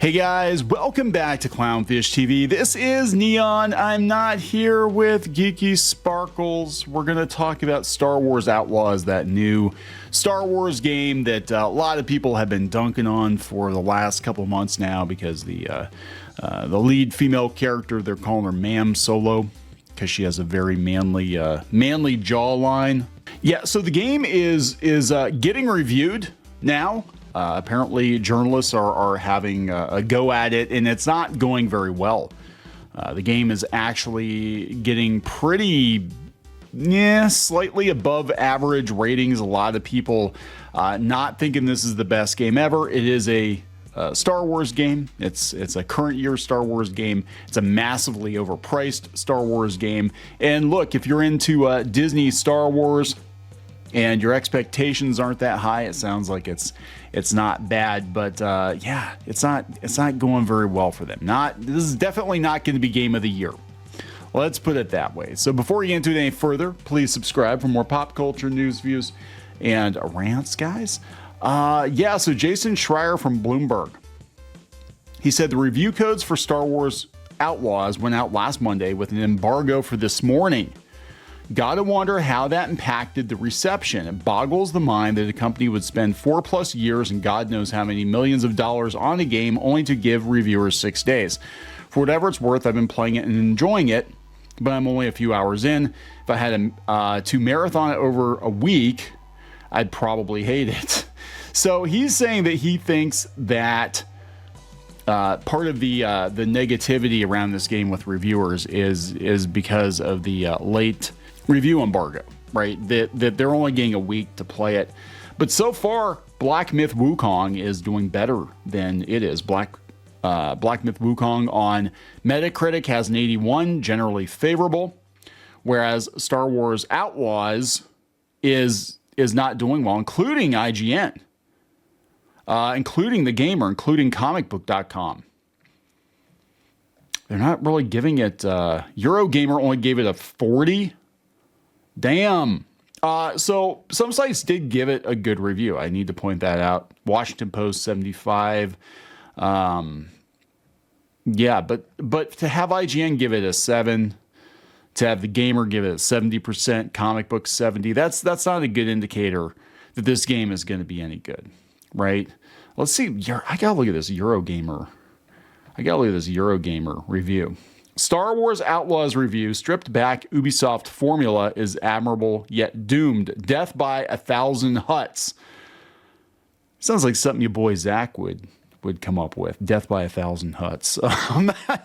Hey guys, welcome back to Clownfish TV. This is Neon. I'm not here with Geeky Sparkles. We're going to talk about Star Wars Outlaws, that new Star Wars game that a lot of people have been dunking on for the last couple of months now because the lead female character, they're calling her Ma'am Solo because she has a very manly jawline. Yeah, so the game is getting reviewed now. Apparently journalists are having a go at it, and it's not going very well. The game is actually getting pretty, slightly above average ratings. A lot of people not thinking this is the best game ever. It is a Star Wars game. It's a current year Star Wars game. It's a massively overpriced Star Wars game. And look, if you're into Disney Star Wars and your expectations aren't that high, it sounds like it's not bad, but yeah, it's not going very well for them. This is definitely not going to be game of the year. Let's put it that way. So before we get into it any further, please subscribe for more pop culture news, views, and rants, guys. Yeah, so Jason Schreier from Bloomberg, he said the review codes for Star Wars Outlaws went out last Monday with an embargo for this morning. Gotta wonder how that impacted the reception. It boggles the mind that a company would spend 4+ years and God knows how many millions of dollars on a game only to give reviewers 6 days. For whatever it's worth, I've been playing it and enjoying it, but I'm only a few hours in. If I had to marathon it over a week, I'd probably hate it. So he's saying that he thinks that part of the negativity around this game with reviewers is because of the late review embargo, right? That they're only getting a week to play it. But so far, Black Myth Wukong is doing better than it is. Black Myth Wukong on Metacritic has an 81, generally favorable, whereas Star Wars Outlaws is not doing well, including IGN, including The Gamer, including comicbook.com. They're not really giving it, Eurogamer only gave it a 40. Damn. So some sites did give it a good review. I need to point that out. Washington Post 75. Yeah, but to have IGN give it a 7, to have The Gamer give it a 70%, Comic Book 70, that's not a good indicator that this game is going to be any good, right? Let's see. I gotta look at this Eurogamer. Review. Star Wars Outlaws review, stripped back Ubisoft formula is admirable yet doomed. Death by 1,000 huts. Sounds like something your boy Zach would come up with. Death by 1,000 huts.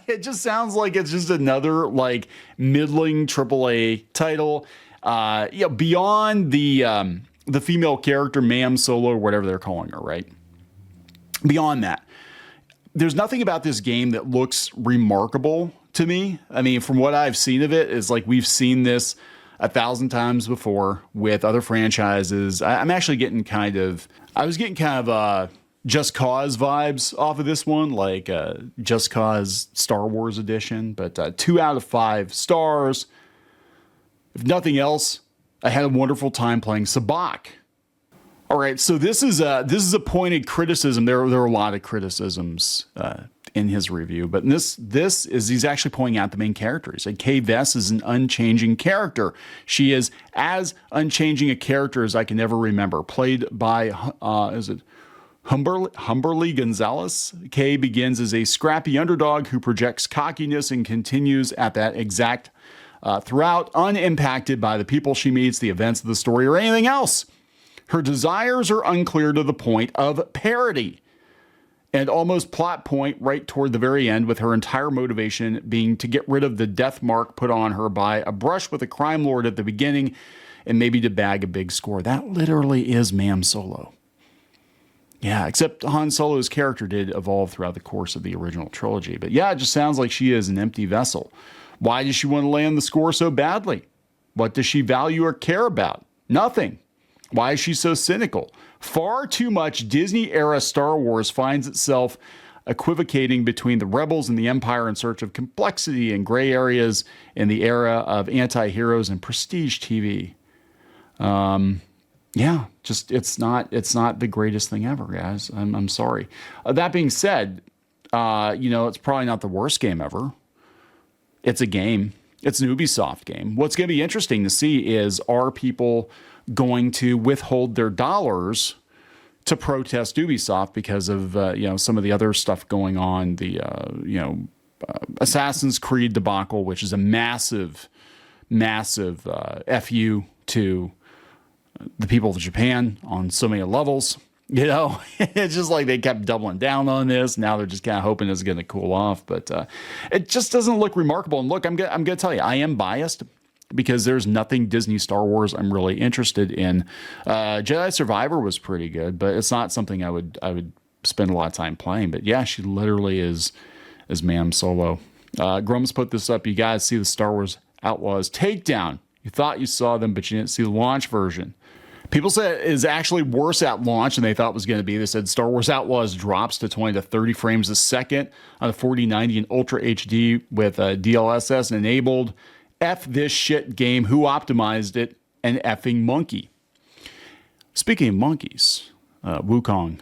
It just sounds like it's just another like middling AAA title. Beyond the female character, Ma'am Solo, or whatever they're calling her, right? Beyond that, there's nothing about this game that looks remarkable to me. I mean, from what I've seen of it, is like we've seen this 1,000 times before with other franchises. I'm actually getting I was getting kind of Just Cause vibes off of this one, like Just Cause Star Wars edition, but 2 out of 5 stars. If nothing else, I had a wonderful time playing Sabacc. All right, so this is a pointed criticism. There are a lot of criticisms in his review, but this is he's actually pointing out the main character. He said Kay Vess is an unchanging character. She is as unchanging a character as I can ever remember. Played by Humberly Gonzalez. Kay begins as a scrappy underdog who projects cockiness and continues at that exact throughout, unimpacted by the people she meets, the events of the story, or anything else. Her desires are unclear to the point of parody and almost plot point right toward the very end, with her entire motivation being to get rid of the death mark put on her by a brush with a crime lord at the beginning and maybe to bag a big score. That literally is Ma'am Solo. Yeah, except Han Solo's character did evolve throughout the course of the original trilogy. But yeah, it just sounds like she is an empty vessel. Why does she want to land the score so badly? What does she value or care about? Nothing. Why is she so cynical? Far too much Disney-era Star Wars finds itself equivocating between the rebels and the Empire in search of complexity and gray areas in the era of anti-heroes and prestige TV. Yeah, just it's not the greatest thing ever, guys. I'm sorry. That being said, it's probably not the worst game ever. It's a game. It's an Ubisoft game. What's going to be interesting to see is, are people going to withhold their dollars to protest Ubisoft because of, some of the other stuff going on, the, Assassin's Creed debacle, which is a massive FU to the people of Japan on so many levels. It's just like they kept doubling down on this. Now they're just kind of hoping it's going to cool off, but it just doesn't look remarkable. And look, I'm going to tell you, I am biased because there's nothing Disney Star Wars I'm really interested in. Jedi Survivor was pretty good, but it's not something I would spend a lot of time playing. But yeah, she literally is Ma'am Solo. Grum's put this up. You guys see the Star Wars Outlaws takedown. You thought you saw them, but you didn't see the launch version. People said it is actually worse at launch than they thought it was going to be. They said Star Wars Outlaws drops to 20 to 30 frames a second on a 4090 and Ultra HD with DLSS enabled. F this shit game. Who optimized it? An effing monkey. Speaking of monkeys, Wukong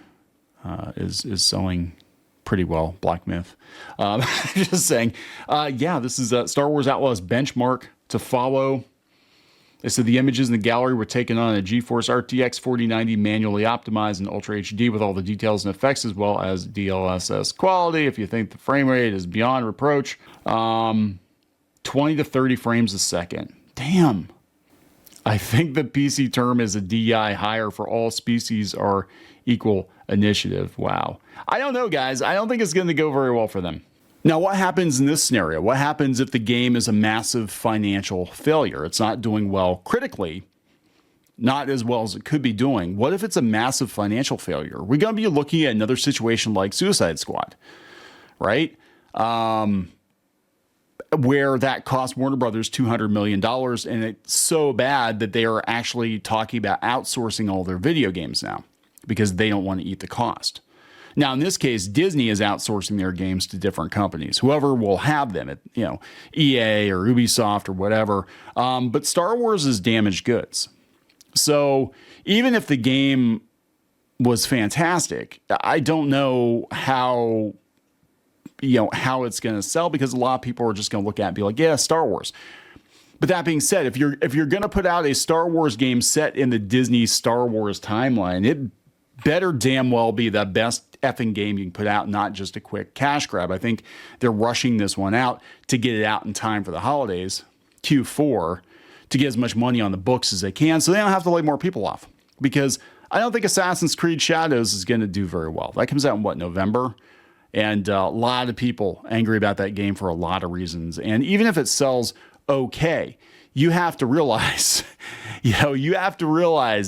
is selling pretty well. Black Myth. Just saying. This is Star Wars Outlaws benchmark to follow. They said the images in the gallery were taken on a GeForce RTX 4090 manually optimized in Ultra HD with all the details and effects as well as DLSS quality. If you think the frame rate is beyond reproach, 20 to 30 frames a second. Damn. I think the PC term is a DI higher for all species are equal initiative. Wow. I don't know, guys. I don't think it's going to go very well for them. Now, what happens in this scenario? What happens if the game is a massive financial failure? It's not doing well critically, not as well as it could be doing. What if it's a massive financial failure? We're going to be looking at another situation like Suicide Squad, right? Where that cost Warner Brothers $200 million, and it's so bad that they are actually talking about outsourcing all their video games now because they don't want to eat the cost. Now, in this case, Disney is outsourcing their games to different companies, whoever will have them, at, EA or Ubisoft or whatever. But Star Wars is damaged goods. So even if the game was fantastic, I don't know how it's going to sell, because a lot of people are just going to look at it and be like, yeah, Star Wars. But that being said, if you're going to put out a Star Wars game set in the Disney Star Wars timeline, it better damn well be the best effing game you can put out, not just a quick cash grab. I think they're rushing this one out to get it out in time for the holidays, Q4, to get as much money on the books as they can so they don't have to lay more people off. Because I don't think Assassin's Creed Shadows is going to do very well. That comes out in, November? And a lot of people angry about that game for a lot of reasons. And even if it sells okay, you have to realize,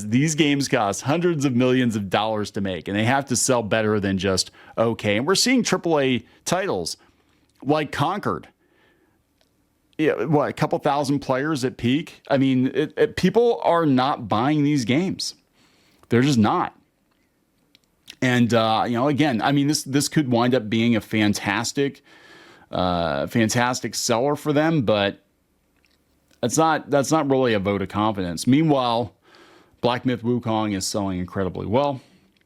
these games cost hundreds of millions of dollars to make, and they have to sell better than just okay. And we're seeing AAA titles like Conquered. A couple thousand players at peak? I mean, people are not buying these games. They're just not. And, again, I mean, this could wind up being a fantastic seller for them, but that's not really a vote of confidence. Meanwhile, Black Myth Wukong is selling incredibly well.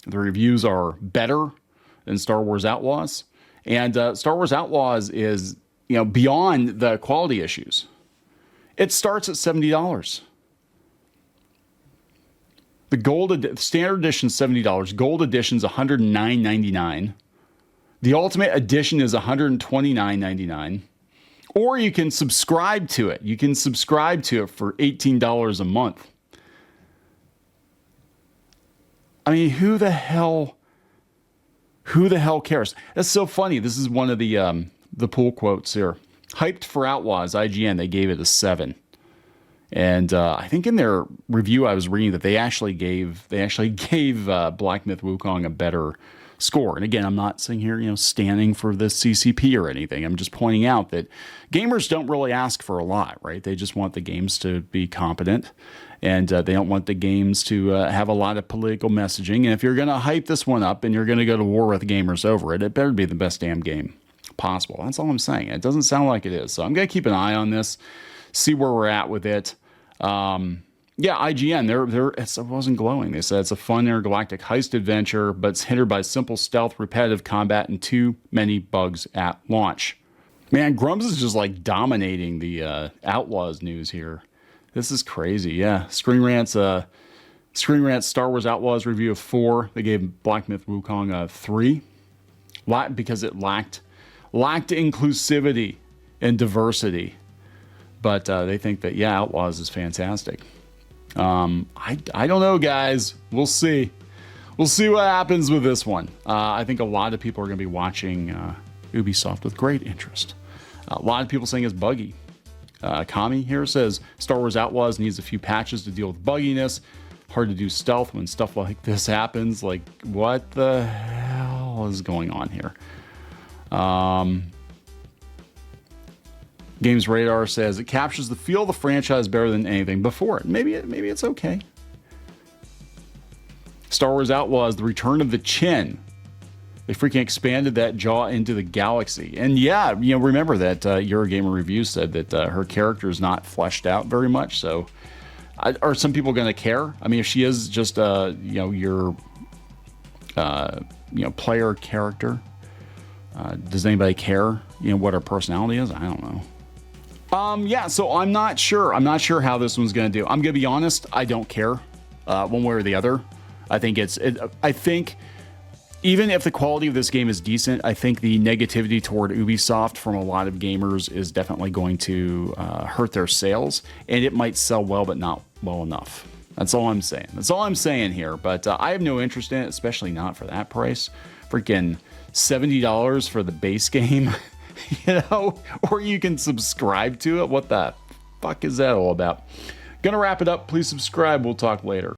The reviews are better than Star Wars Outlaws. And Star Wars Outlaws is, beyond the quality issues. It starts at $70. The standard edition is $70. Gold edition is $109.99. The ultimate edition is $129.99. Or you can subscribe to it. You can subscribe to it for $18 a month. I mean, who the hell cares? That's so funny. This is one of the pull quotes here. Hyped for Outlaws, IGN, they gave it a 7. And I think in their review I was reading that they actually gave Black Myth Wukong a better score. And again, I'm not sitting here, standing for the CCP or anything. I'm just pointing out that gamers don't really ask for a lot, right? They just want the games to be competent, and they don't want the games to have a lot of political messaging. And if you're going to hype this one up and you're going to go to war with gamers over it, it better be the best damn game possible. That's all I'm saying. It doesn't sound like it is. So I'm going to keep an eye on this, see where we're at with it. Yeah, IGN, it wasn't glowing. They said it's a fun intergalactic heist adventure, but it's hindered by simple stealth, repetitive combat, and too many bugs at launch. Man, Grumps is just like dominating the Outlaws news here. This is crazy. Yeah, Screen Rant's Star Wars Outlaws review of 4. They gave Black Myth Wukong a 3, because it lacked inclusivity and diversity. But they think that, yeah, Outlaws is fantastic. I don't know, guys. We'll see. We'll see what happens with this one. I think a lot of people are going to be watching Ubisoft with great interest. A lot of people saying it's buggy. Kami here says Star Wars Outlaws needs a few patches to deal with bugginess. Hard to do stealth when stuff like this happens. Like, what the hell is going on here? Games Radar says it captures the feel of the franchise better than anything before it. Maybe it's okay. Star Wars Outlaws, the return of the chin. They freaking expanded that jaw into the galaxy. And yeah, remember that Eurogamer Review said that her character is not fleshed out very much. So are some people going to care? I mean, if she is just your player character, does anybody care? What her personality is? I don't know. Yeah, so I'm not sure. I'm not sure how this one's going to do. I'm going to be honest. I don't care one way or the other. I think I think even if the quality of this game is decent, I think the negativity toward Ubisoft from a lot of gamers is definitely going to hurt their sales, and it might sell well, but not well enough. That's all I'm saying. That's all I'm saying here. But I have no interest in it, especially not for that price. Freaking $70 for the base game. Or you can subscribe to it. What the fuck is that all about? Gonna wrap it up. Please subscribe. We'll talk later.